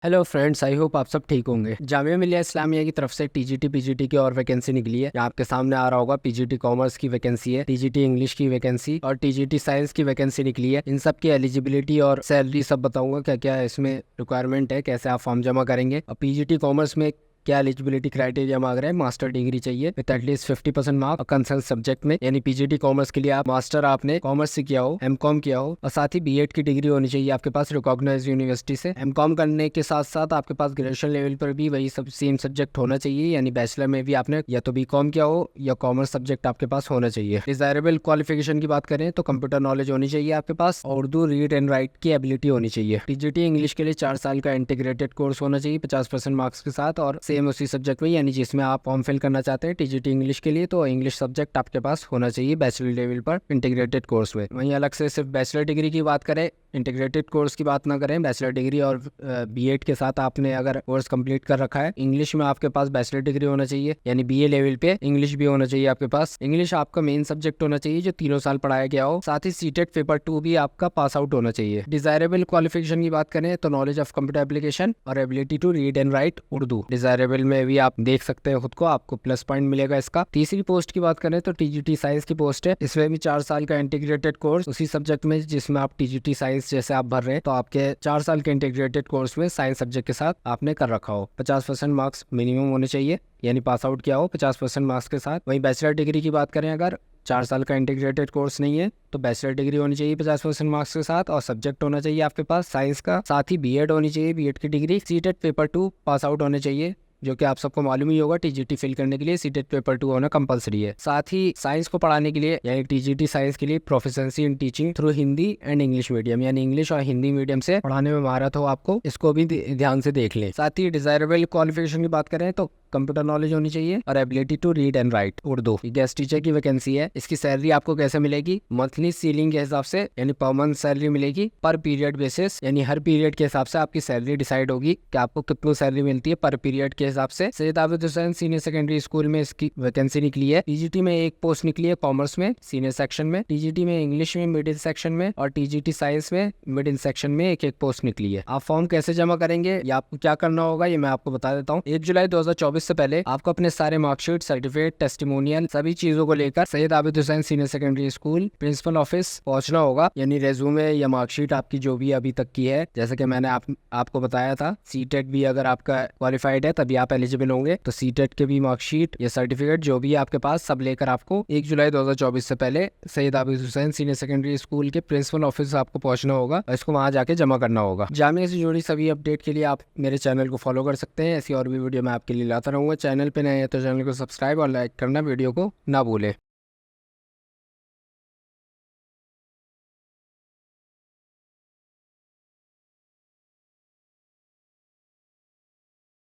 Hello friends, I hope आप सब ठीक होंगे। जामिया मिलिया इस्लामिया की तरफ से टीजीटी पीजीटी की और वैकेंसी निकली है। यहाँ आपके सामने आ रहा होगा, पीजीटी कॉमर्स की वैकेंसी है, टीजीटी इंग्लिश की वैकेंसी और टीजीटी साइंस की वैकेंसी निकली है। इन सब की एलिजिबिलिटी और सैलरी सब बताऊंगा, क्या क्या इसमें रिक्वायरमेंट है, कैसे आप फॉर्म जमा करेंगे। और पीजीटी कॉमर्स में क्या एलिजिबिलिटी क्राइटेरिया मांग रहे हैं, मास्टर डिग्री चाहिए विद एटलीस्ट 50% मार्क और कंसर्न सब्जेक्ट में, यानी पीजीटी कॉमर्स के लिए आप मास्टर आपने कॉमर्स से किया हो, एमकॉम किया हो, और साथ ही बीएड की डिग्री होनी चाहिए आपके पास रिकॉग्नाइज्ड यूनिवर्सिटी से। एमकॉम करने के साथ साथ आपके पास ग्रेजुएशन लेवल पर भी वही सब सेम सब्जेक्ट होना चाहिए, यानी बैचलर में भी आपने या तो बीकॉम किया हो या कॉमर्स सब्जेक्ट आपके पास होना चाहिए। डिजायरेबल क्वालिफिकेशन की बात करें तो कंप्यूटर नॉलेज होनी चाहिए आपके पास, और उर्दू रीड एंड राइट की एबिलिटी होनी चाहिए। टीजीटी इंग्लिश के लिए 4 साल का इंटीग्रेटेड कोर्स होना चाहिए 50% मार्क्स के साथ, और सेम उसी सब्जेक्ट में, यानी जिसमें आप फॉर्म फिल करना चाहते हैं टीजीटी इंग्लिश के लिए, तो इंग्लिश सब्जेक्ट आपके पास होना चाहिए बैचलर लेवल पर इंटीग्रेटेड कोर्स में। वहीं अलग से सिर्फ बैचलर डिग्री की बात करें, इंटीग्रेटेड कोर्स की बात ना करें, बैचलर डिग्री और बीएड के साथ आपने अगर कोर्स कंप्लीट कर रखा है, इंग्लिश में आपके पास बैचलर डिग्री होना चाहिए, यानी बीए लेवल पे इंग्लिश भी होना चाहिए आपके पास। इंग्लिश आपका मेन सब्जेक्ट होना चाहिए जो 3 साल पढ़ाया गया हो, साथ ही सीटेट पेपर 2 भी आपका पास आउट होना चाहिए। डिजायरेबल क्वालिफिकेशन की बात करें तो नॉलेज ऑफ कंप्यूटर एप्लीकेशन और ability to read and write Urdu. Desirable में भी आप देख सकते हैं खुद को, आपको प्लस पॉइंट मिलेगा इसका। तीसरी पोस्ट की बात करें तो टीजीटी साइंस की पोस्ट है, इसमें भी 4 साल का इंटीग्रेटेड कोर्स उसी सब्जेक्ट में जिसमें आप टीजीटी साइंस जैसे आप भर रहे हैं, तो आपके 4 साल के इंटीग्रेटेड कोर्स में साइंस सब्जेक्ट के साथ आपने कर रखा हो। 50% मार्क्स मिनिमम होने चाहिए, यानी पास आउट किया हो 50% मार्क्स के साथ। वहीं बैचलर डिग्री की बात करें, अगर 4 साल का इंटीग्रेटेड कोर्स नहीं है तो बैचलर डिग्री होनी चाहिए 50% मार्क्स के साथ, और सब्जेक्ट होना चाहिए आपके पास साइंस का। साथ ही बीएड होनी चाहिए, बीएड की degree, CTET paper 2 pass out होने चाहिए, जो कि आप सबको मालूम ही होगा टीजीटी फिल करने के लिए सीटेट पेपर 2 होना कंपलसरी है। साथ ही साइंस को पढ़ाने के लिए, यानी टीजीटी साइंस के लिए proficiency in teaching through Hindi and English medium, यानी इंग्लिश और हिंदी मीडियम से पढ़ाने में महारत हो आपको, इसको भी ध्यान से देख लें। साथ ही डिजायरेबल क्वालिफिकेशन की बात करें तो कंप्यूटर नॉलेज होनी चाहिए और ability to read and write Urdu. Guest teacher की वैकेंसी है। इसकी सैलरी आपको कैसे मिलेगी, मंथली सीलिंग के हिसाब से, यानी पर मंथ सैलरी मिलेगी, पर पीरियड बेसिस, यानी हर पीरियड के हिसाब से आपकी सैलरी डिसाइड होगी कि आपको कितनी सैलरी मिलती है पर पीरियड के हिसाब से। Syed Abid Hussain senior secondary school में इसकी वैकेंसी निकली है। टीजीटी में एक पोस्ट निकली है कॉमर्स में सीनियर सेक्शन में, टीजीटी में इंग्लिश में मिडिल सेक्शन में, और टीजीटी साइंस में मिडिल सेक्शन में एक पोस्ट निकली है। आप फॉर्म कैसे जमा करेंगे या आपको क्या करना होगा ये मैं आपको बता देता हूँ। 1 जुलाई 2024 से पहले आपको अपने सारे मार्कशीट, सर्टिफिकेट, टेस्टिमोनियल, सभी चीजों को लेकर Syed Abid Hussain senior secondary school principal office पहुंचना होगा, यानी रेज्यूमे या मार्कशीट आपकी जो भी अभी तक की है, जैसे कि मैंने आपको बताया था, सीटेट भी अगर आपका क्वालिफाइड है तभी आप एलिजिबल होंगे, तो सीटेट के भी मार्कशीट या सर्टिफिकेट जो भी आपके पास सब लेकर आपको 1 जुलाई 2024 से पहले Syed Abid Hussain senior secondary school के प्रिंसिपल ऑफिस आपको पहुंचना होगा और इसको वहां जाके जमा करना होगा। जामिया से जुड़ी सभी अपडेट के लिए आप मेरे चैनल को फॉलो कर सकते हैं, ऐसी और भी वीडियो मैं आपके लिए लाता रहूंगा। चैनल पे नए हैं तो चैनल को सब्सक्राइब और लाइक करना वीडियो को ना भूलें।